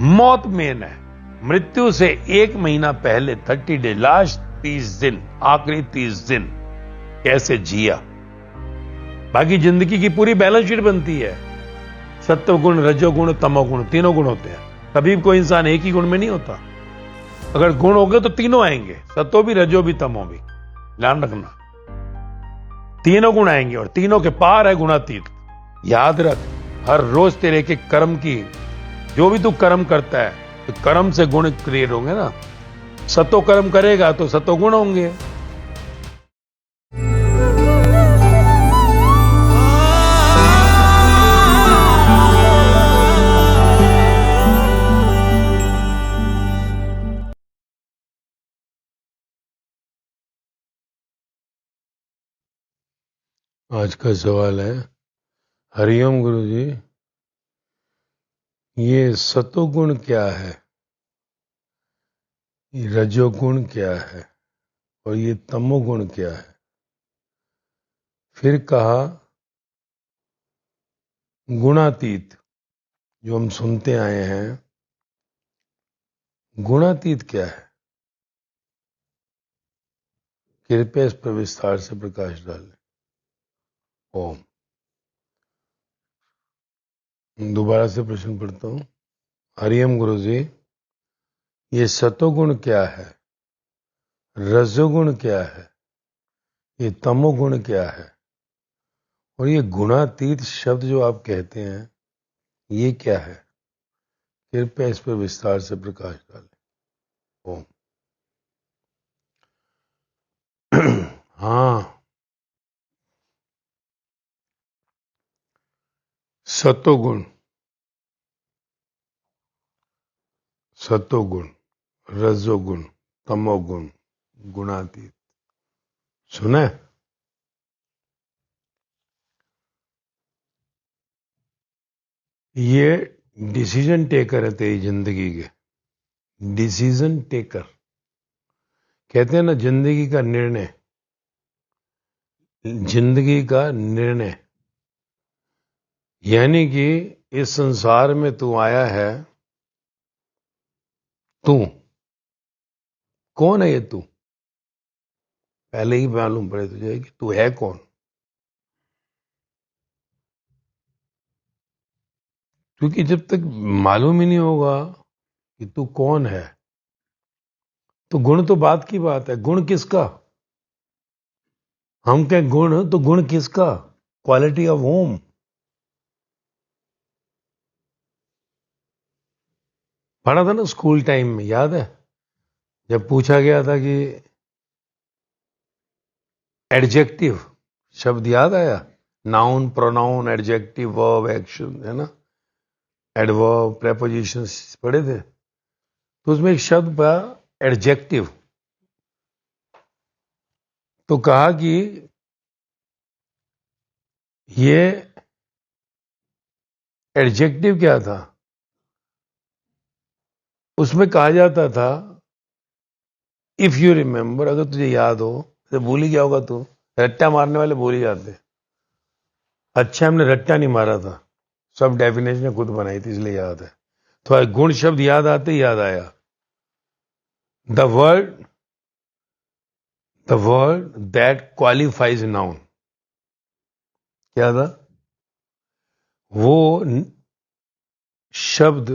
मौत मेन है। मृत्यु से 1 महीना पहले 30 डे, लास्ट 30 दिन, आखिरी 30 दिन कैसे जिया। बाकी जिंदगी की पूरी बैलेंस शीट बनती है। सत्वगुण, रजोगुण, तमोगुण, तीनों गुण होते हैं। कभी कोई इंसान एक ही गुण में नहीं होता। अगर गुण हो गए तो तीनों आएंगे, सत्व भी, रजो भी, तमो भी। ध्यान रखना, तीनों गुण आएंगे और तीनों के पार है गुणातीत। याद रख, हर रोज तेरे के कर्म की, जो भी तू कर्म करता है तो कर्म से गुण क्रिएट होंगे ना। सत्व कर्म करेगा तो सत्व गुण होंगे। आज का सवाल है, हरिओम गुरु जी, ये सतोगुण क्या है, ये रजोगुण क्या है और ये तमोगुण क्या है। फिर कहा गुणातीत, जो हम सुनते आए हैं, गुणातीत क्या है। कृपया इस पर विस्तार से प्रकाश डालें। ओम। दोबारा से प्रश्न पढ़ता हूं। हरिओम गुरु जी, ये सतोगुण क्या है, रजोगुण क्या है, ये तमोगुण क्या है और ये गुणातीत शब्द जो आप कहते हैं ये क्या है। कृपया इस पर विस्तार से प्रकाश डालें। ओम। हाँ, सतोगुण, सतोगुण, रजोगुण, तमोगुण, गुणातीत, सुना है? ये डिसीजन टेकर है तेरी जिंदगी के। डिसीजन टेकर कहते हैं ना, जिंदगी का निर्णय, जिंदगी का निर्णय। यानी कि इस संसार में तू आया है, तू कौन है? ये तू पहले ही मालूम पड़े तुझे कि तू है कौन। क्योंकि जब तक मालूम ही नहीं होगा कि तू कौन है, तो गुण तो बात की बात है। गुण किसका? हम क्या गुण, तो गुण किसका? Quality of home. पढ़ा था ना स्कूल टाइम में, याद है जब पूछा गया था कि एडजेक्टिव शब्द याद आया? Noun, pronoun, adjective, verb, action, है ना, एडवर्ब, प्रेपोजिशंस पढ़े थे। तो उसमें एक शब्द था एडजेक्टिव। तो कहा कि ये एडजेक्टिव क्या था? उसमें कहा जाता था, इफ यू रिमेंबर, अगर तुझे याद हो, तो भूल ही गया होगा तू, रट्टा मारने वाले भूल ही जाते। अच्छा, हमने रट्टा नहीं मारा था, सब डेफिनेशन खुद बनाई थी, इसलिए याद है। तो गुण शब्द याद आते ही याद आया। The word that qualifies noun. क्या था वो शब्द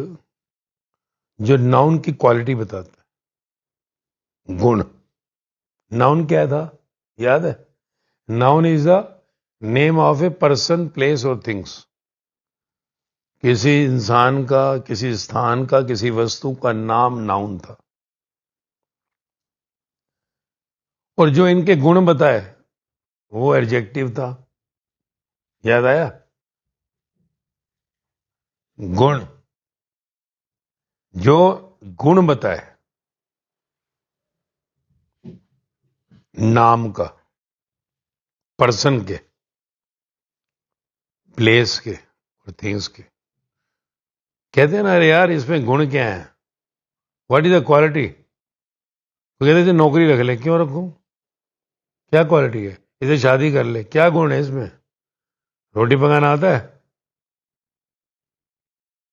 जो नाउन की क्वालिटी बताता है? गुण। नाउन क्या था, याद है? Noun is the name of a person, place और थिंग्स। किसी इंसान का, किसी स्थान का, किसी वस्तु का नाम नाउन था। और जो इनके गुण बताए वो एडजेक्टिव था। याद आया? गुण, जो गुण बताए नाम का, पर्सन के, प्लेस के और थिंग्स के। कहते हैं ना, अरे यार इसमें गुण क्या है, व्हाट इज द क्वालिटी? तो कहते थे नौकरी रख ले। क्यों रखूं? क्या क्वालिटी है? इसे शादी कर ले, क्या गुण है इसमें? रोटी पकाना आता है?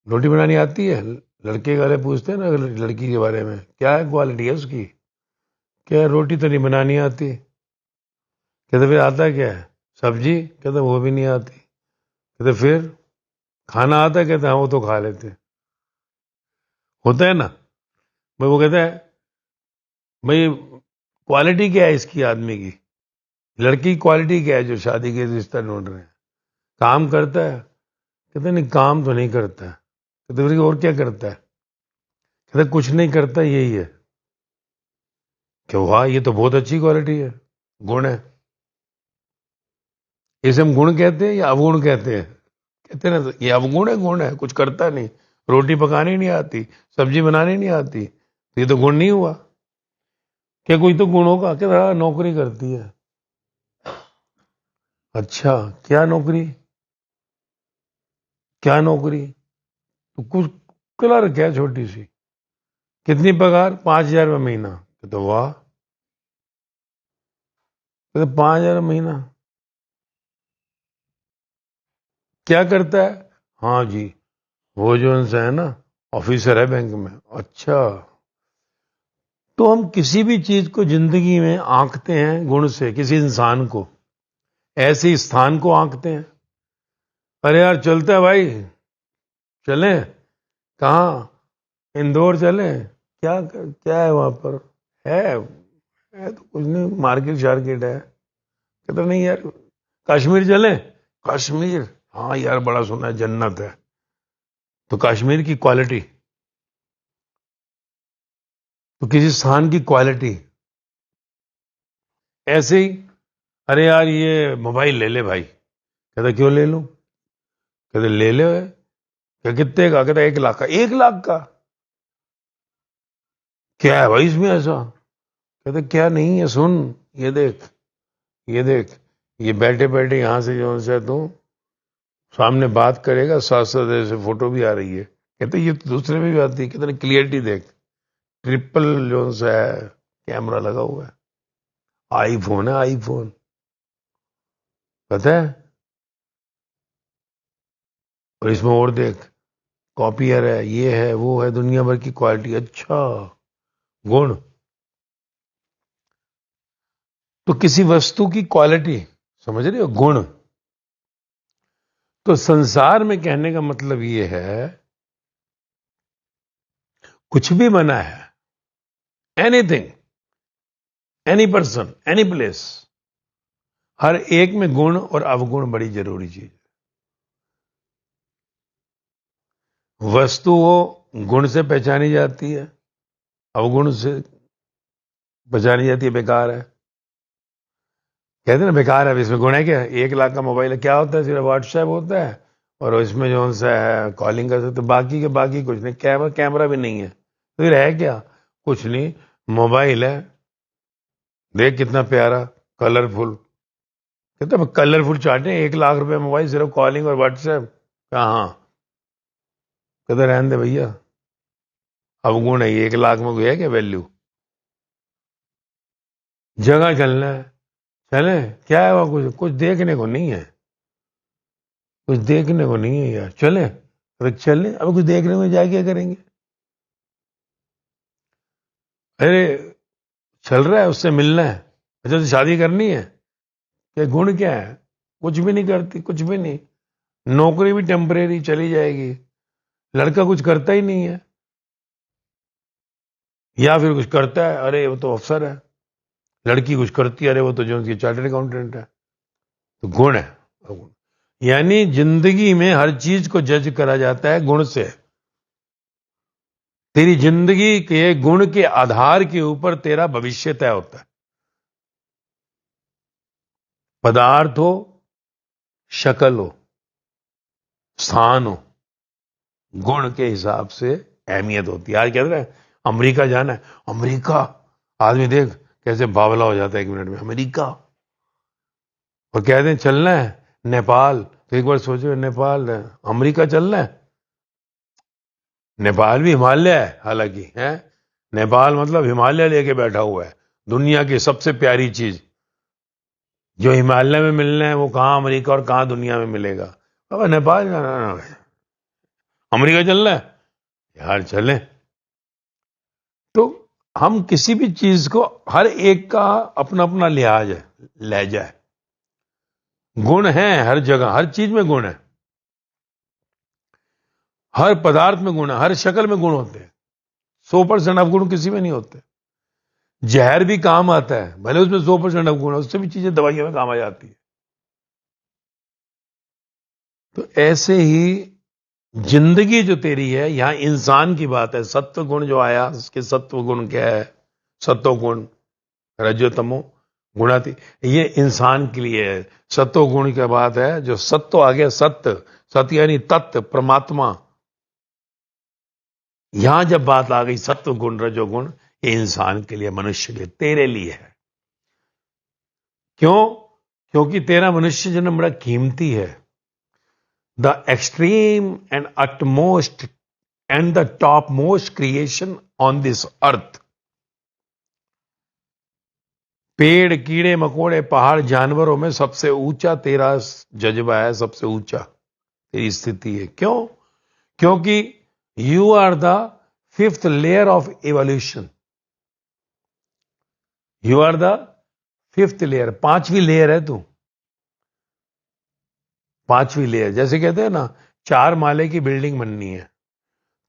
रोटी बनानी आती है? लड़के वाले पूछते हैं ना लड़की के बारे में, क्या है क्वालिटी है उसकी, क्या रोटी तो नहीं बनानी आती, कहते फिर आता क्या है, सब्जी, कहते वो भी नहीं आती, कहते फिर खाना आता है, कहते हाँ वो तो खा लेते, होता है ना भाई। वो कहता है भाई क्वालिटी क्या है इसकी आदमी की, लड़की की क्वालिटी क्या है जो शादी के रिश्ता ढूंढ रहे हैं, काम करता है, कहते नहीं काम तो नहीं करता है, कहते फिर और क्या करता है, कहते कुछ नहीं करता, यही है। क्यों, वाह ये तो बहुत अच्छी क्वालिटी है, गुण है। इसे हम गुण कहते हैं या अवगुण कहते हैं, कहते हैं ना ये अवगुण है, गुण है, कुछ करता नहीं, रोटी पकानी नहीं आती, सब्जी बनानी नहीं आती, तो ये तो गुण नहीं हुआ। क्या कोई तो गुण होगा, क्या हाँ, नौकरी करती है, अच्छा क्या नौकरी, क्या नौकरी, तो कुछ क्लर्क है छोटी सी, कितनी पगार, 5,000 महीना, तो वाह, तो 5,000 महीना, क्या करता है, हाँ जी वो जो उनसे है ना ऑफिसर है बैंक में, अच्छा। तो हम किसी भी चीज को जिंदगी में आंकते हैं गुण से, किसी इंसान को, ऐसे ही स्थान को आंकते हैं। अरे यार चलता है भाई, चलें, कहाँ, इंदौर चलें, क्या क्या है वहां पर, है तो कुछ नहीं, मार्केट शार्केट है, कहते नहीं यार, कश्मीर चलें, कश्मीर, हाँ यार बड़ा सुना है जन्नत है, तो कश्मीर की क्वालिटी, तो किसी स्थान की क्वालिटी। ऐसे ही, अरे यार ये मोबाइल ले ले भाई, कहता क्यों ले लूं, कहते ले ले, क्या कितने का, कहता 1 लाख का, 1 लाख का, क्या है भाई इसमें ऐसा, कहते क्या नहीं है, सुन, ये देख, ये देख, ये बैठे बैठे यहां से जो है तू सामने बात करेगा, साथ साथ ऐसे फोटो भी आ रही है, कहते ये तो दूसरे में भी आती है, कहते क्लियरिटी देख, ट्रिपल जो है कैमरा लगा हुआ है, आईफोन है आईफोन, पता है, और इसमें और देख, कॉपियर है, ये है वो है, दुनिया भर की क्वालिटी, अच्छा गुण। तो किसी वस्तु की क्वालिटी, समझ रहे हो, गुण। तो संसार में कहने का मतलब ये है, कुछ भी बना है, anything, any person, any place, हर एक में गुण और अवगुण बड़ी जरूरी चीज है। वस्तु वो गुण से पहचानी जाती है, अवगुण से पहचानी जाती है, बेकार है, कहते हैं ना बेकार है, इसमें गुण है क्या, 1 लाख का मोबाइल है, क्या होता है, सिर्फ व्हाट्सएप होता है, और इसमें जो सा है कॉलिंग कर सकते, बाकी के बाकी कुछ नहीं, कैमरा भी नहीं है, तो फिर है क्या, कुछ नहीं, मोबाइल है, देख कितना प्यारा, कलरफुल, कहते कलरफुल चार्ट है, 1 लाख रुपए मोबाइल, सिर्फ कॉलिंग और व्हाट्सएप, कहाँ, कहते रहने दे भैया, अवगुण है, 1 लाख में कोई है क्या वैल्यू, जगह चलना है, चले, क्या है वहां, कुछ कुछ देखने को नहीं है, कुछ देखने को नहीं है यार, चले, अरे चले, अब कुछ देखने को जाए क्या करेंगे, अरे चल रहा है उससे मिलना है, अच्छा तो शादी करनी है, क्या गुण क्या है, कुछ भी नहीं करती, कुछ भी नहीं, नौकरी भी टेम्परेरी चली जाएगी, लड़का कुछ करता ही नहीं है, या फिर कुछ करता है, अरे वो तो अफसर है, लड़की कुछ करती है, अरे वो तो जो उनकी चार्टर्ड अकाउंटेंट है, तो गुण है, गुण। यानी जिंदगी में हर चीज को जज करा जाता है गुण से, तेरी जिंदगी के गुण के आधार के ऊपर तेरा भविष्य तय होता है, पदार्थ हो, शक्ल हो, स्थान हो, गुण के हिसाब से अहमियत होती है। आज कहते हैं अमेरिका जाना है, अमेरिका, आदमी देख कैसे बावला हो जाता है 1 मिनट में, अमेरिका, और कहते हैं चलना है नेपाल, तो एक बार सोचो, नेपाल अमेरिका चलना है, नेपाल भी हिमालय है हालांकि, है, नेपाल मतलब हिमालय लेके बैठा हुआ है, दुनिया की सबसे प्यारी चीज जो हिमालय में मिलना है वो कहाँ अमेरिका और कहाँ दुनिया में मिलेगा, अब नेपाल जाना, अमेरिका चलना है, यार चले। तो हम किसी भी चीज को, हर एक का अपना अपना लिहाज है, लहजा है, गुण है हर जगह, हर चीज में गुण है, हर पदार्थ में गुण है, हर शक्ल में गुण होते हैं। 100% अवगुण किसी में नहीं होते। जहर भी काम आता है, भले उसमें 100% अवगुण है, उससे भी चीजें दवाइयों में काम आ जाती है। तो ऐसे ही जिंदगी जो तेरी है, यहां इंसान की बात है। सत्व गुण जो आया, उसके सत्व गुण क्या है? सत्व गुण, रजोतमो गुणाती, ये इंसान के लिए है। सत्व गुण की बात है, जो सत्व आ गया, सत्य, सत्य यानी तत्व, परमात्मा। यहां जब बात आ गई सत्व गुण रजोगुण, ये इंसान के लिए, मनुष्य के लिए, तेरे लिए है। क्यों? क्योंकि तेरा मनुष्य जन्म बड़ा कीमती है। The extreme and utmost and the top most creation on this earth. पेड़, कीड़े मकोड़े, पहाड़, जानवरों में सबसे ऊंचा तेरा जज्बा है, सबसे ऊंचा तेरी स्थिति है। क्यों? क्योंकि you are the fifth layer of evolution. You are the fifth layer, पांचवी लेयर है तू। पांचवी लेयर, जैसे कहते हैं ना, 4 माले की बिल्डिंग बननी है,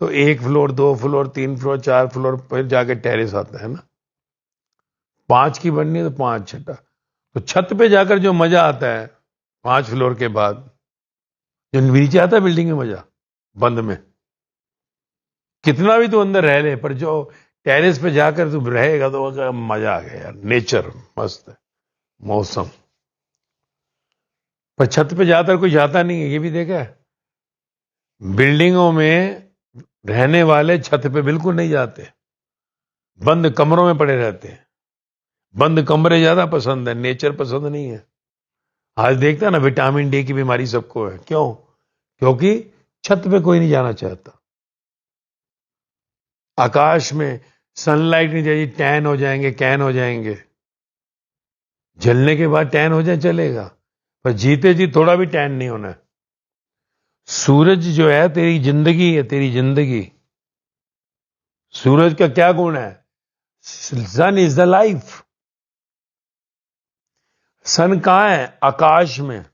तो 1 फ्लोर, 2 फ्लोर, 3 फ्लोर, 4 फ्लोर, फिर जाके टेरेस आता है ना। 5 की बननी है तो 5 छठा। तो छत पे जाकर जो मजा आता है 5 फ्लोर के बाद, जो नीचे आता है बिल्डिंग में मजा, बंद में कितना भी तू अंदर रह ले, पर जो टेरेस पे जाकर तू रहेगा तो वो मजा आ गया यार, नेचर मस्त है, मौसम। पर छत पे जाकर कोई जाता नहीं है, ये भी देखा है। बिल्डिंगों में रहने वाले छत पे बिल्कुल नहीं जाते, बंद कमरों में पड़े रहते हैं। बंद कमरे ज्यादा पसंद है, नेचर पसंद नहीं है। आज देखता है ना, विटामिन डी की बीमारी सबको है। क्यों? क्योंकि छत पे कोई नहीं जाना चाहता। आकाश में सनलाइट नहीं चाहिए, टैन हो जाएंगे, कैन हो जाएंगे। जलने के बाद टैन हो जाए चलेगा, पर जीते जी थोड़ा भी टैन नहीं होना है। सूरज जो है तेरी जिंदगी है, तेरी जिंदगी। सूरज का क्या गुण है? सन इज द लाइफ। सन कहां है? आकाश में।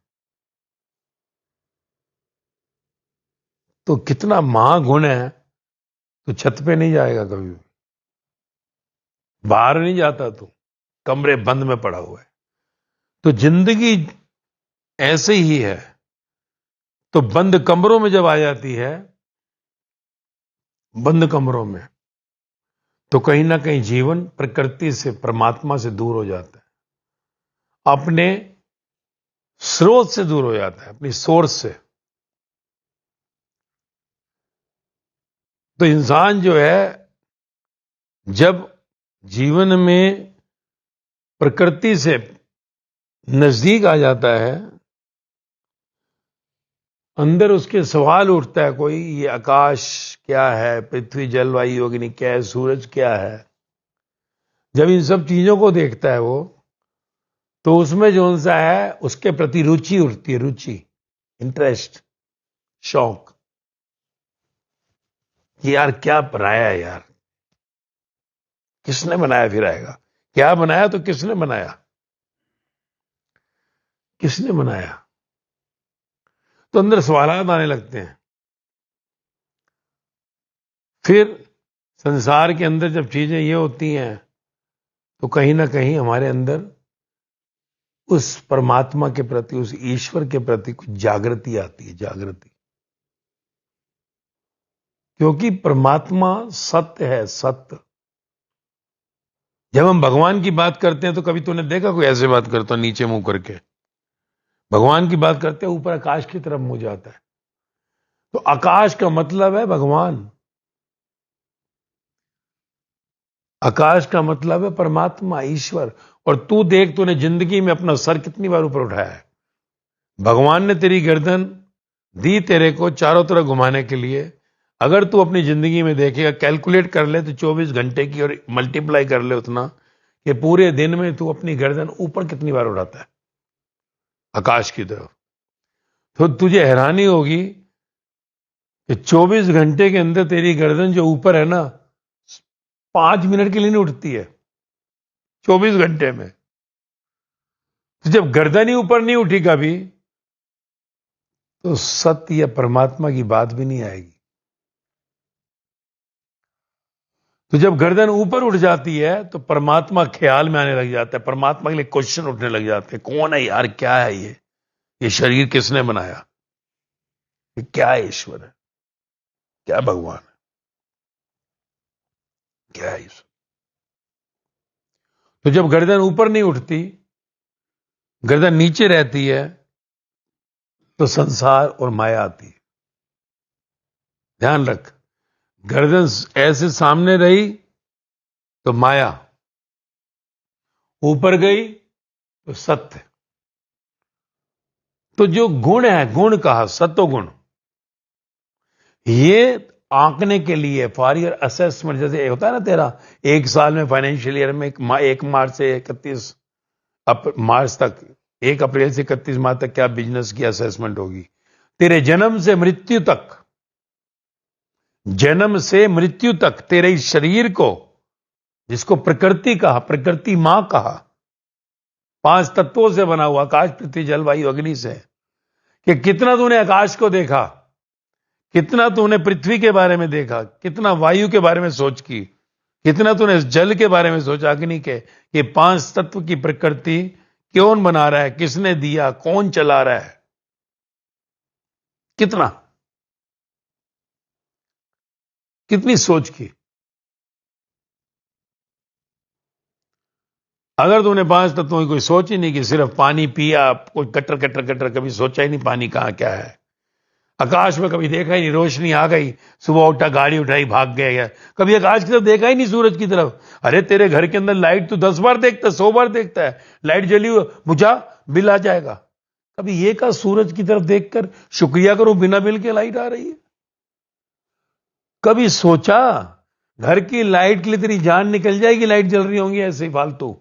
तो कितना महागुण है। तो छत पे नहीं जाएगा कभी भी, बाहर नहीं जाता तू, कमरे बंद में पड़ा हुआ है। तो जिंदगी ऐसे ही है। तो बंद कमरों में जब आ जाती है, बंद कमरों में, तो कहीं ना कहीं जीवन प्रकृति से, परमात्मा से दूर हो जाता है, अपने स्रोत से दूर हो जाता है, अपनी सोर्स से। तो इंसान जो है, जब जीवन में प्रकृति से नजदीक आ जाता है, अंदर उसके सवाल उठता है कोई, ये आकाश क्या है, पृथ्वी जलवायु अग्नि क्या है, सूरज क्या है। जब इन सब चीजों को देखता है वो, तो उसमें जो सा है उसके प्रति रुचि उठती है, रुचि, इंटरेस्ट, शौक, कि यार क्या बनाया है यार, किसने बनाया, फिर आएगा क्या बनाया, तो किसने बनाया, किसने बनाया। तो अंदर सवालात आने लगते हैं। फिर संसार के अंदर जब चीजें ये होती हैं, तो कहीं ना कहीं हमारे अंदर उस परमात्मा के प्रति, उस ईश्वर के प्रति कुछ जागृति आती है, जागृति। क्योंकि परमात्मा सत्य है, सत्य। जब हम भगवान की बात करते हैं, तो कभी तूने देखा कोई ऐसे बात करता नीचे मुंह करके? भगवान की बात करते हैं ऊपर आकाश की तरफ मुंह जाता है। तो आकाश का मतलब है भगवान, आकाश का मतलब है परमात्मा, ईश्वर। और तू देख, तूने जिंदगी में अपना सर कितनी बार ऊपर उठाया है। भगवान ने तेरी गर्दन दी तेरे को चारों तरफ घुमाने के लिए। अगर तू अपनी जिंदगी में देखेगा, कैलकुलेट कर ले तो 24 घंटे की, और मल्टीप्लाई कर ले उतना, कि पूरे दिन में तू अपनी गर्दन ऊपर कितनी बार उड़ाता है आकाश की तरफ। तो तुझे हैरानी होगी कि 24 घंटे के अंदर तेरी गर्दन जो ऊपर है ना 5 मिनट के लिए नहीं उठती है 24 घंटे में। तो जब गर्दन ही ऊपर नहीं उठी कभी तो सत्य या परमात्मा की बात भी नहीं आएगी। तो जब गर्दन ऊपर उठ जाती है तो परमात्मा ख्याल में आने लग जाता है, परमात्मा के लिए क्वेश्चन उठने लग जाते हैं, कौन है यार, क्या है ये शरीर किसने बनाया, ये क्या है, ईश्वर है क्या, भगवान है क्या है ईश्वर। तो जब गर्दन ऊपर नहीं उठती, गर्दन नीचे रहती है तो संसार और माया आती है। ध्यान रख, गर्दन ऐसे सामने रही तो माया, ऊपर गई तो सत्य। तो जो गुण है, गुण कहा सत्वगुण, ये आंकने के लिए फॉर योर असेसमेंट, जैसे होता है ना तेरा एक साल में फाइनेंशियल ईयर में 1 मार्च से 31 मार्च तक, 1 अप्रैल से 31 मार्च तक क्या बिजनेस की असेसमेंट होगी। तेरे जन्म से मृत्यु तक, जन्म से मृत्यु तक तेरे इस शरीर को, जिसको प्रकृति कहा, प्रकृति मां कहा, 5 तत्वों से बना हुआ, आकाश पृथ्वी जल वायु अग्नि से, कि कितना तूने आकाश को देखा, कितना तूने पृथ्वी के बारे में देखा, कितना वायु के बारे में सोच की, कितना तूने जल के बारे में सोचा, अग्नि के, ये 5 तत्व की प्रकृति कौन बना रहा है, किसने दिया, कौन चला रहा है, कितना, कितनी सोच की। अगर तूने 5 तत्वों की कोई सोच ही नहीं की, सिर्फ पानी पिया, कोई कटर कटर कटर, कभी सोचा ही नहीं पानी कहां क्या है, आकाश में कभी देखा ही नहीं, रोशनी आ गई, सुबह उठा, गाड़ी उठाई, भाग गया, कभी आकाश की तरफ देखा ही नहीं, सूरज की तरफ। अरे तेरे घर के अंदर लाइट तो 10 बार देखता है, 100 बार देखता है, लाइट जली हुई बुझा, बिल आ जाएगा, कभी ये का सूरज की तरफ देखकर शुक्रिया करो बिना बिल के लाइट आ रही है। कभी सोचा घर की लाइट के लिए तेरी जान निकल जाएगी, लाइट जल रही होंगी ऐसे ही फालतू,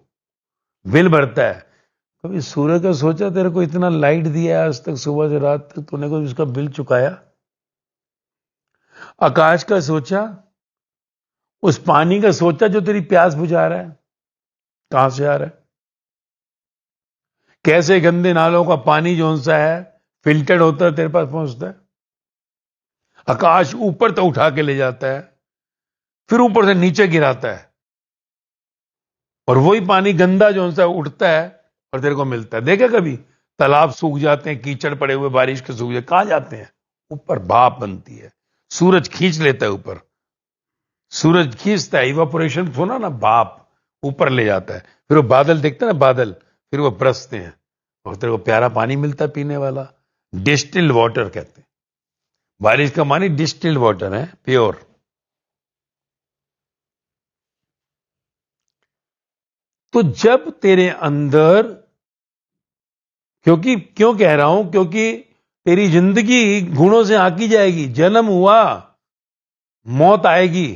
बिल भरता है। कभी सूर्य का सोचा तेरे को इतना लाइट दिया आज तक, सुबह से रात तक, तूने कोई उसका बिल चुकाया। आकाश का सोचा, उस पानी का सोचा जो तेरी प्यास बुझा रहा है, कहां से आ रहा है, कैसे गंदे नालों का पानी जो सा है फिल्टर्ड होता है तेरे पास पहुंचता है। आकाश ऊपर तो उठा के ले जाता है, फिर ऊपर से नीचे गिराता है, और वही पानी गंदा जो सा उठता है और तेरे को मिलता है। देखा कभी तालाब सूख जाते हैं, कीचड़ पड़े हुए बारिश के सूख जाते, कहां जाते हैं, ऊपर भाप बनती है, सूरज खींच लेता है ऊपर, सूरज खींचता है, इवापोरेशन सुना ना, भाप ऊपर ले जाता है, फिर वो बादल देखते हैं ना, बादल फिर वो बरसते हैं और तेरे को प्यारा पानी मिलता है पीने वाला, डिस्टिल्ड वाटर कहते हैं। बारिश का पानी डिस्टिल्ड वाटर है, प्योर। तो जब तेरे अंदर, क्योंकि क्यों कह रहा हूं, क्योंकि तेरी जिंदगी गुणों से आकी जाएगी, जन्म हुआ मौत आएगी,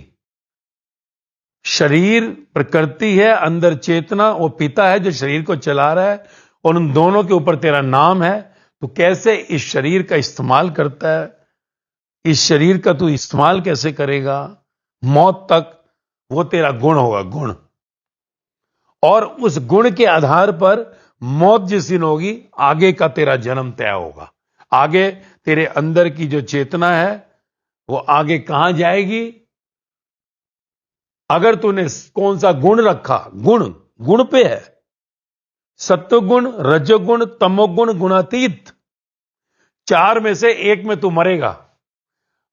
शरीर प्रकृति है, अंदर चेतना वो पिता है जो शरीर को चला रहा है, और उन दोनों के ऊपर तेरा नाम है। तो कैसे इस शरीर का इस्तेमाल करता है, इस शरीर का तू इस्तेमाल कैसे करेगा मौत तक, वो तेरा गुण होगा, गुण। और उस गुण के आधार पर मौत जिस दिन होगी, आगे का तेरा जन्म तय होगा, आगे तेरे अंदर की जो चेतना है वो आगे कहां जाएगी। अगर तूने कौन सा गुण रखा, गुण गुण पे है, सत्वगुण, रजोगुण, तमोगुण, गुणातीत, 4 में से 1 में तू मरेगा।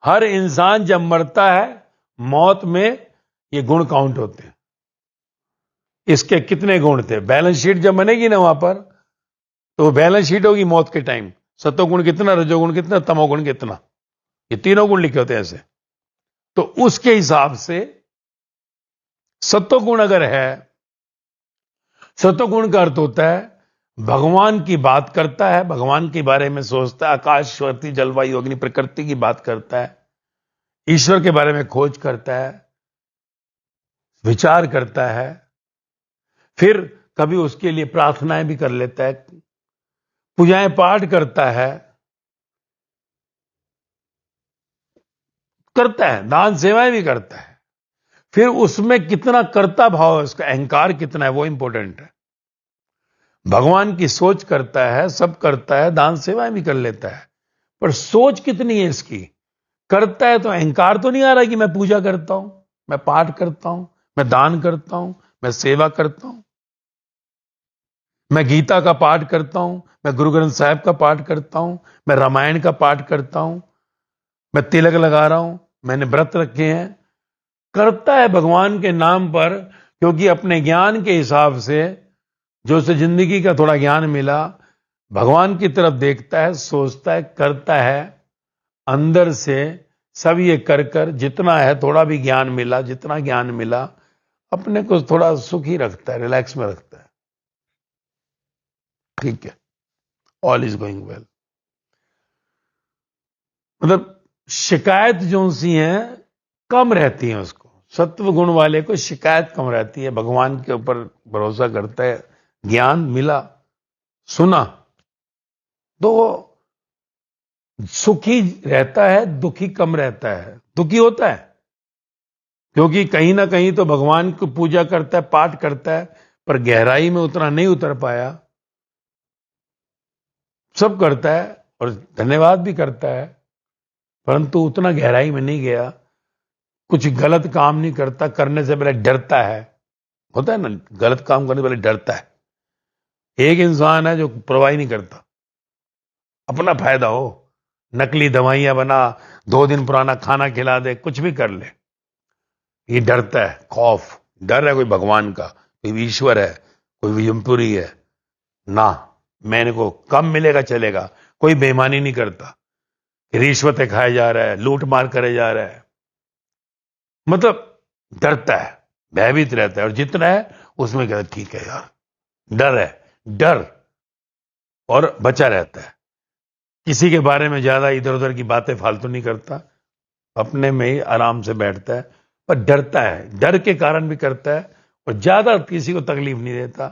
हर इंसान जब मरता है, मौत में ये गुण काउंट होते हैं। इसके कितने गुण थे, बैलेंस शीट जब बनेगी ना वहां पर, तो बैलेंस शीट होगी मौत के टाइम, सत्वगुण कितना, रजोगुण कितना, तमोगुण कितना, ये तीनों गुण लिखे होते हैं ऐसे। तो उसके हिसाब से सत्वगुण अगर है, सत्वगुण का अर्थ होता है भगवान की बात करता है, भगवान के बारे में सोचता है, आकाश पृथ्वी जलवायु अग्नि प्रकृति की बात करता है, ईश्वर के बारे में खोज करता है, विचार करता है, फिर कभी उसके लिए प्रार्थनाएं भी कर लेता है, पूजाएं पाठ करता है, करता है, दान सेवाएं भी करता है, फिर उसमें कितना कर्ता भाव है, उसका अहंकार कितना है, वो इंपॉर्टेंट है। भगवान की सोच करता है, सब करता है, दान सेवाएं भी कर लेता है, पर सोच कितनी है इसकी? करता है तो अहंकार तो नहीं आ रहा कि मैं पूजा करता हूं, मैं पाठ करता हूं, मैं दान करता हूं, मैं सेवा करता हूं, मैं गीता का पाठ करता हूं, मैं गुरु ग्रंथ साहिब का पाठ करता हूं, मैं रामायण का पाठ करता हूं, मैं तिलक लगा रहा हूं, मैंने व्रत रखे हैं। करता है भगवान के नाम पर, क्योंकि अपने ज्ञान के हिसाब से जो उसे जिंदगी का थोड़ा ज्ञान मिला, भगवान की तरफ देखता है, सोचता है, करता है। अंदर से सब ये कर कर जितना है, थोड़ा भी ज्ञान मिला, जितना ज्ञान मिला, अपने को थोड़ा सुखी रखता है, रिलैक्स में रखता है। ठीक है, ऑल इज गोइंग वेल। मतलब शिकायत जो सी है कम रहती है उसको, सत्व गुण वाले को शिकायत कम रहती है, भगवान के ऊपर भरोसा करता है, ज्ञान मिला, सुना, तो सुखी रहता है, दुखी कम रहता है। दुखी होता है क्योंकि कहीं ना कहीं तो भगवान को पूजा करता है, पाठ करता है, पर गहराई में उतना नहीं उतर पाया। सब करता है और धन्यवाद भी करता है, परंतु उतना गहराई में नहीं गया, कुछ गलत काम नहीं करता, करने से पहले डरता है। होता है ना, गलत काम करने से पहले डरता है। एक इंसान है जो परवाह नहीं करता, अपना फायदा हो, नकली दवाइयां बना, 2 दिन पुराना खाना खिला दे, कुछ भी कर ले, ये डरता है। खौफ, डर है कोई भगवान का, कोई ईश्वर है, कोई विजयपुरी है ना, मैंने को कम मिलेगा चलेगा। कोई बेईमानी नहीं करता, रिश्वतें खाया जा रहा है, लूट मार करे जा रहा है, मतलब डरता है, भयभीत रहता है, और जितना है उसमें कहता है ठीक है यार, डर है, डर, और बचा रहता है। किसी के बारे में ज्यादा इधर उधर की बातें फालतू नहीं करता, अपने में ही आराम से बैठता है, पर डरता है, डर के कारण भी करता है, और ज्यादा किसी को तकलीफ नहीं देता।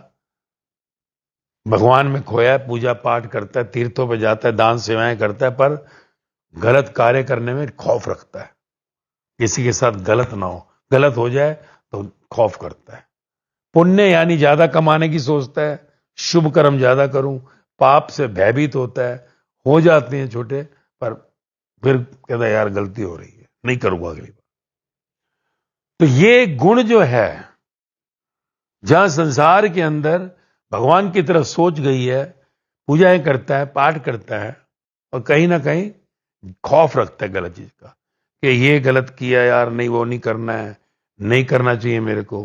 भगवान में खोया है, पूजा पाठ करता है, तीर्थों पे जाता है, दान सेवाएं करता है, पर गलत कार्य करने में खौफ रखता है, किसी के साथ गलत ना हो, गलत हो जाए तो खौफ करता है। पुण्य यानी ज्यादा कमाने की सोचता है, शुभ कर्म ज्यादा करूं, पाप से भयभीत होता है, हो जाते हैं छोटे, पर फिर कहता है यार गलती हो रही है, नहीं करूंगा अगली बार। तो ये गुण जो है, जहां संसार के अंदर भगवान की तरफ सोच गई है, पूजाएं करता है, पाठ करता है, और कहीं ना कहीं खौफ रखता है गलत चीज का, कि ये गलत किया यार, नहीं वो नहीं करना है, नहीं करना चाहिए मेरे को,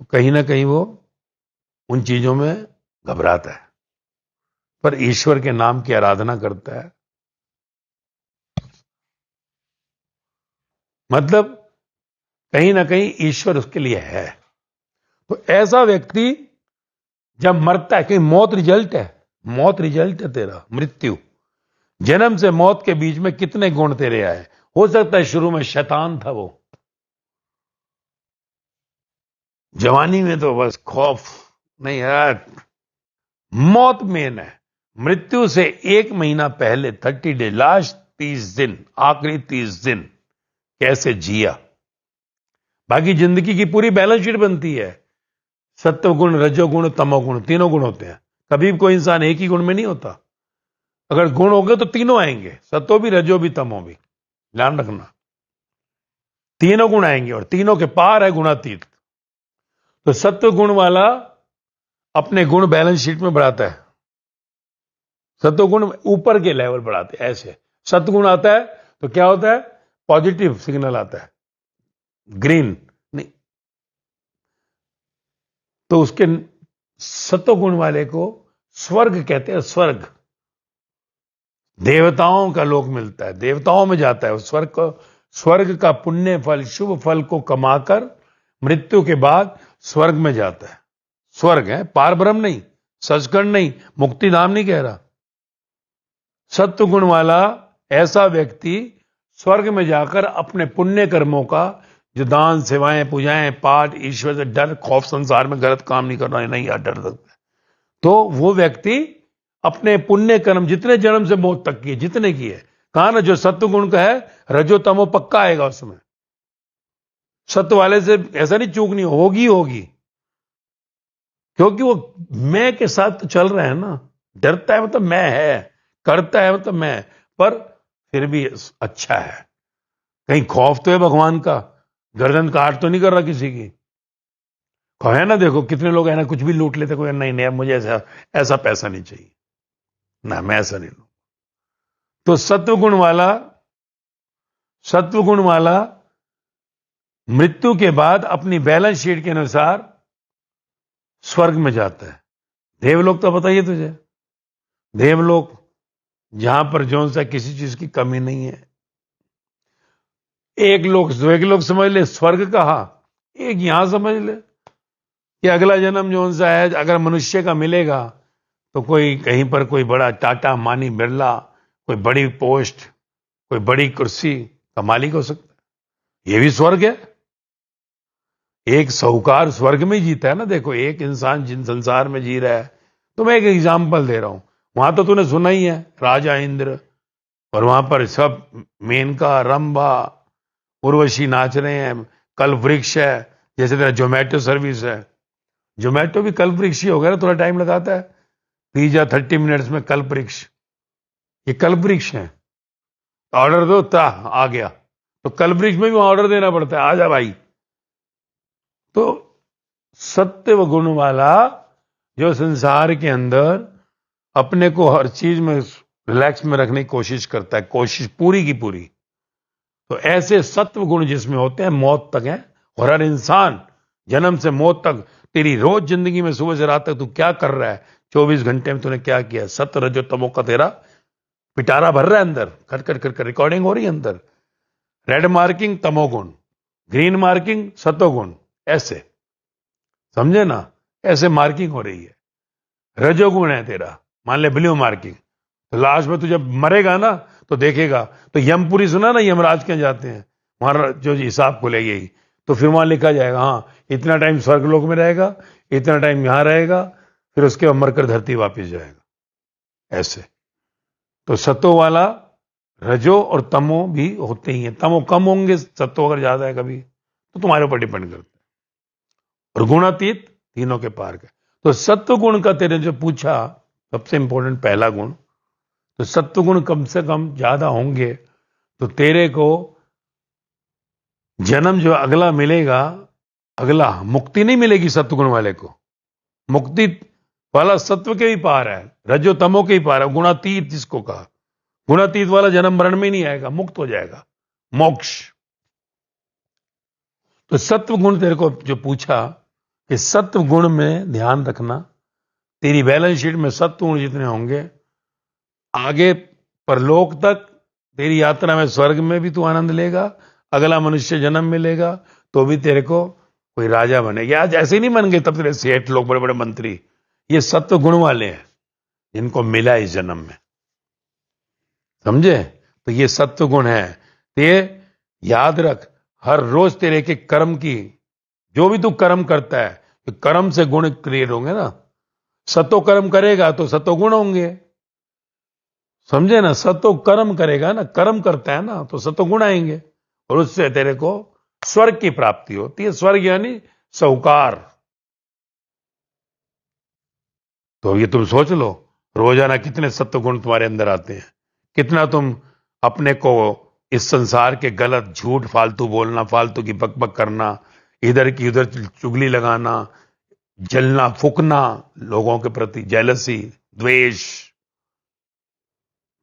तो कहीं ना कहीं वो उन चीजों में घबराता है, पर ईश्वर के नाम की आराधना करता है। मतलब कहीं ना कहीं ईश्वर उसके लिए है। तो ऐसा व्यक्ति जब मरता है, कि मौत रिजल्ट है, मौत रिजल्ट है तेरा, मृत्यु, जन्म से मौत के बीच में कितने गुण तेरे आए। हो सकता है शुरू में शैतान था वो, जवानी में तो बस खौफ, नहीं यार, मौत मेन है। मृत्यु से 1 महीना पहले, 30 डे, लास्ट 30 दिन, आखिरी 30 दिन कैसे जिया। बाकी जिंदगी की पूरी बैलेंस शीट बनती है, सत्व गुण, रजोगुण, तमोगुण, तीनों गुण होते हैं। कभी भी कोई इंसान एक ही गुण में नहीं होता, अगर गुण हो गए तो तीनों आएंगे, सत्व भी, रजो भी, तमो भी, ध्यान रखना, तीनों गुण आएंगे, और तीनों के पार है गुणातीत। तो सत्व गुण वाला अपने गुण बैलेंस शीट में बढ़ाता है, सत्व गुण ऊपर के लेवल बढ़ाते हैं। ऐसे सत्गुण आता है तो क्या होता है, पॉजिटिव सिग्नल आता है, ग्रीन नहीं, तो उसके सत्व गुण वाले को स्वर्ग कहते हैं, स्वर्ग, देवताओं का लोक मिलता है, देवताओं में जाता है उस स्वर्ग को, स्वर्ग का पुण्य फल, शुभ फल को कमाकर मृत्यु के बाद स्वर्ग में जाता है। स्वर्ग है, पार ब्रह्म नहीं, सचखंड नहीं, मुक्ति धाम नहीं कह रहा। सत्व गुण वाला ऐसा व्यक्ति स्वर्ग में जाकर अपने पुण्य कर्मों का, जो दान सेवाएं, पूजाएं, पाठ, ईश्वर से डर, खौफ, संसार में गलत काम नहीं करना है, नहीं यार डर सकता है, तो वो व्यक्ति अपने पुण्य कर्म जितने जन्म से मौत तक किए, जितने किए, कहा ना, जो सत्व गुण का है रजो तमो पक्का आएगा उसमें। सत्व वाले से ऐसा नहीं चूक नहीं होगी होगी, क्योंकि वो मैं के साथ तो चल रहे हैं ना। डरता है मतलब मैं है, करता है मतलब मैं, पर फिर भी अच्छा है। कहीं खौफ तो है भगवान का, गर्दन काट तो नहीं कर रहा किसी की। है ना, देखो कितने लोग है ना, कुछ भी लूट लेते, कोई नहीं नहीं मुझे ऐसा ऐसा पैसा नहीं चाहिए ना, मैं ऐसा नहीं लूं। तो सत्व गुण वाला मृत्यु के बाद अपनी बैलेंस शीट के अनुसार स्वर्ग में जाता है। देवलोक तो बताइए तुझे, देवलोक जहां पर जौन सा किसी चीज की कमी नहीं है। एक लोग समझ ले स्वर्ग कहा, एक यहां समझ ले कि अगला जन्म जौन सा है अगर मनुष्य का मिलेगा तो कोई कहीं पर कोई बड़ा टाटा मानी बिरला, कोई बड़ी पोस्ट, कोई बड़ी कुर्सी का मालिक हो सकता है। यह भी स्वर्ग है। एक साहूकार स्वर्ग में ही जीता है ना। देखो एक इंसान जिन संसार में जी रहा है, तो मैं एक एग्जाम्पल दे रहा हूं, वहां तो तूने सुना ही है, राजा इंद्र, और वहां पर सब मेनका रंभा उर्वशी नाच रहे हैं, कल्प वृक्ष है। जैसे तेरा जोमेटो सर्विस है, जोमेटो भी कल्प वृक्ष ही हो गया ना, थोड़ा टाइम लगाता है, पिज्जा 30 मिनट्स में कल्प वृक्ष, ये कल्प वृक्ष है। ऑर्डर दो ता आ गया, तो कल्प वृक्ष में भी ऑर्डर देना पड़ता है, आजा भाई। तो सत्य व गुण वाला जो संसार के अंदर अपने को हर चीज में रिलैक्स में रखने की कोशिश करता है, कोशिश पूरी की पूरी, तो ऐसे सत्व गुण जिसमें होते हैं मौत तक है। और हर इंसान जन्म से मौत तक, तेरी रोज जिंदगी में सुबह से रात तक तू क्या कर रहा है, 24 घंटे में तूने क्या किया, सत्य रजो तमो का तेरा पिटारा भर रहा है अंदर, खट खट खट खट रिकॉर्डिंग हो रही है अंदर। रेड मार्किंग तमोगुण, ग्रीन मार्किंग सतोगुण, ऐसे समझे ना, ऐसे मार्किंग हो रही है। रजोगुण है तेरा, मान ले ब्लू मार्किंग, तो लास्ट में तू जब मरेगा ना तो देखेगा, तो यमपुरी सुना ना, यमराज के जाते हैं, वहां जो हिसाब खुलेगी यही, तो फिर वहां लिखा जाएगा हाँ इतना टाइम स्वर्गलोक में रहेगा, इतना टाइम यहां रहेगा, फिर उसके बाद मरकर धरती वापस जाएगा। ऐसे तो सतो वाला रजो और तमो भी होते ही हैं। तमो कम होंगे, सतो अगर ज्यादा है कभी तो तुम्हारे ऊपर डिपेंड करता है। और गुणातीत तीनों के पार का। तो सत्व गुण का तेरे जो पूछा, सबसे इंपॉर्टेंट पहला गुण, तो सत्व गुण कम से कम ज्यादा होंगे तो तेरे को जन्म जो अगला मिलेगा, अगला मुक्ति नहीं मिलेगी सत्व गुण वाले को। मुक्ति वाला सत्व के ही पार है, रजो तमो के ही पार है, गुणातीत जिसको कहा। गुणातीत वाला जन्म मरण में नहीं आएगा, मुक्त हो जाएगा, मोक्ष। तो सत्व गुण तेरे को जो पूछा, कि सत्व गुण में ध्यान रखना, तेरी बैलेंस शीट में सत्व गुण जितने होंगे, आगे परलोक तक तेरी यात्रा में स्वर्ग में भी तू आनंद लेगा, अगला मनुष्य जन्म मिलेगा तो भी तेरे को कोई राजा बनेगा। आज ऐसे नहीं बन गए तब तेरे सेठ लोग, बड़े बड़े मंत्री, ये सत्व गुण वाले हैं जिनको मिला इस जन्म में, समझे। तो ये सत्व गुण है। तो ये याद रख, हर रोज तेरे के कर्म की, जो भी तू कर्म करता है, तो कर्म से गुण क्रिएट होंगे ना। सतो कर्म करेगा तो सतो गुण होंगे, समझे ना। सतो कर्म करेगा ना, कर्म करता है ना, तो सतो गुण आएंगे, और उससे तेरे को स्वर्ग की प्राप्ति होती है। स्वर्ग यानी साहूकार। तो ये तुम सोच लो, रोजाना कितने सत्व गुण तुम्हारे अंदर आते हैं, कितना तुम अपने को इस संसार के गलत झूठ फालतू बोलना, फालतू की बकबक करना, इधर की उधर चुगली लगाना, जलना फूकना, लोगों के प्रति जेलसी, द्वेष,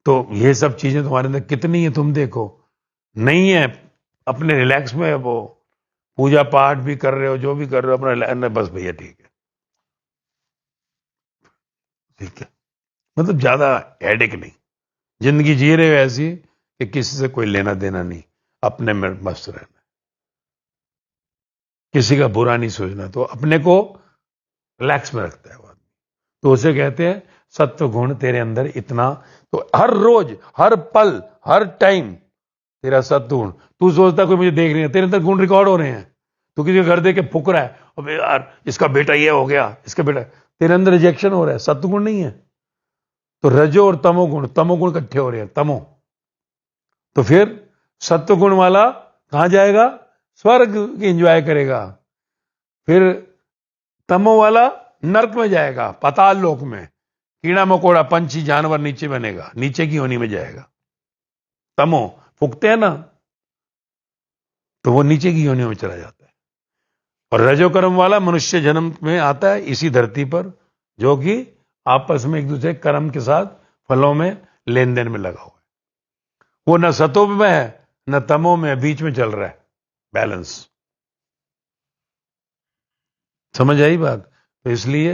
तो ये सब चीजें तुम्हारे अंदर कितनी है तुम देखो। नहीं है अपने रिलैक्स में, वो पूजा पाठ भी कर रहे हो, जो भी कर रहे हो अपना, बस भैया ठीक है, ठीक है, मतलब ज्यादा हेडेक नहीं, जिंदगी जी रहे हो ऐसी कि किसी से कोई लेना देना नहीं, अपने में मस्त रहना, किसी का बुरा नहीं सोचना, तो अपने को रिलैक्स में रखता है वो आदमी। तो उसे कहते हैं सत्व गुण तेरे अंदर इतना। तो हर रोज, हर पल, हर टाइम तेरा सत्व गुण, तू सोचता कोई मुझे देख नहीं है, तेरे अंदर गुण रिकॉर्ड हो रहे हैं। तू किसी का घर देख के फुक रहा है, अबे यार इसका बेटा ये हो गया, इसका बेटा, तेरे अंदर रिजेक्शन हो रहा है, सत्व गुण नहीं है। तो रजो और तमोगुण, तमोगुण इकट्ठे हो रहे हैं, तमो तो फिर सत्व गुण वाला कहां जाएगा? स्वर्ग एंजॉय करेगा। फिर तमो वाला नर्क में जाएगा, पाताल लोक में, कीड़ा मकोड़ा पंछी जानवर नीचे बनेगा, नीचे की योनि में जाएगा। तमो फूकते हैं ना, तो वो नीचे की योनि में चला जाता है। और रजोकर्म वाला मनुष्य जन्म में आता है इसी धरती पर, जो कि आपस में एक दूसरे कर्म के साथ फलों में लेन देन में लगा हुआ है। वो न सतो में है न तमो में, बीच में चल रहा है, बैलेंस। समझ आई बात? तो इसलिए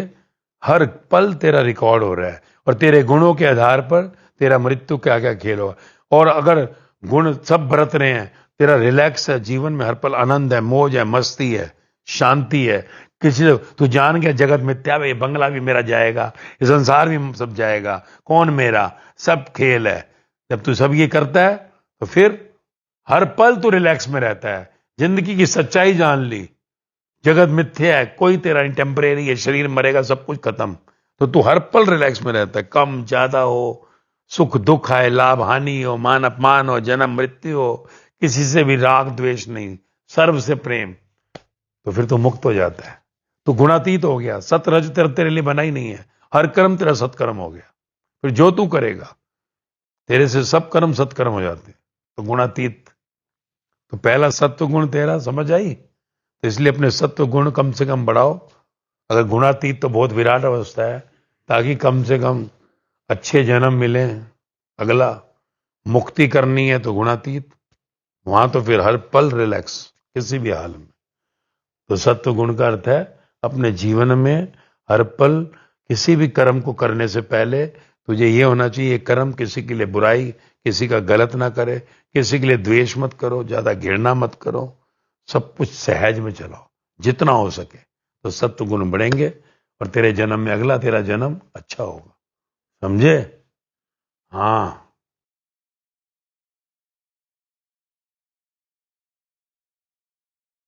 हर पल तेरा रिकॉर्ड हो रहा है और तेरे गुणों के आधार पर तेरा मृत्यु क्या क्या खेल होगा। और अगर गुण सब बरत रहे हैं, तेरा रिलैक्स है, जीवन में हर पल आनंद है, मौज है, मस्ती है, शांति है। किसी तू जान गया जगत मिथ्या है, ये बंगला भी मेरा जाएगा, ये संसार भी सब जाएगा, कौन मेरा, सब खेल है। जब तू सब ये करता है तो फिर हर पल तू रिलैक्स में रहता है। जिंदगी की सच्चाई जान ली, जगत मिथ्या है, कोई तेरा नहीं, टेम्परेरी है, शरीर मरेगा, सब कुछ खत्म। तो तू हर पल रिलैक्स में रहता है, कम ज्यादा हो, सुख दुख आए, लाभ हानि हो, मान अपमान हो, जन्म मृत्यु हो, किसी से भी राग द्वेष नहीं, सर्व से प्रेम। तो फिर तो मुक्त हो जाता है, तो गुणातीत हो गया। सत रज तेरे लिए बना ही नहीं है, हर कर्म तेरा सत्कर्म हो गया। फिर जो तू करेगा तेरे से सब कर्म सत्कर्म हो जाते, तो गुणातीत। तो पहला सत्व गुण तेरा, समझ आई? तो इसलिए अपने सत्व गुण कम से कम बढ़ाओ। अगर गुणातीत तो बहुत विराट अवस्था है, ताकि कम से कम अच्छे जन्म मिले। अगला मुक्ति करनी है तो गुणातीत, वहां तो फिर हर पल रिलैक्स, किसी भी हाल में। तो सत्व गुण का अर्थ है अपने जीवन में हर पल किसी भी कर्म को करने से पहले तुझे ये होना चाहिए, कर्म किसी के लिए बुराई, किसी का गलत ना करे, किसी के लिए द्वेष मत करो, ज्यादा घृणा मत करो, सब कुछ सहज में चलाओ जितना हो सके। तो सत्व गुण बढ़ेंगे और तेरे जन्म में अगला तेरा जन्म अच्छा होगा। समझे? हाँ।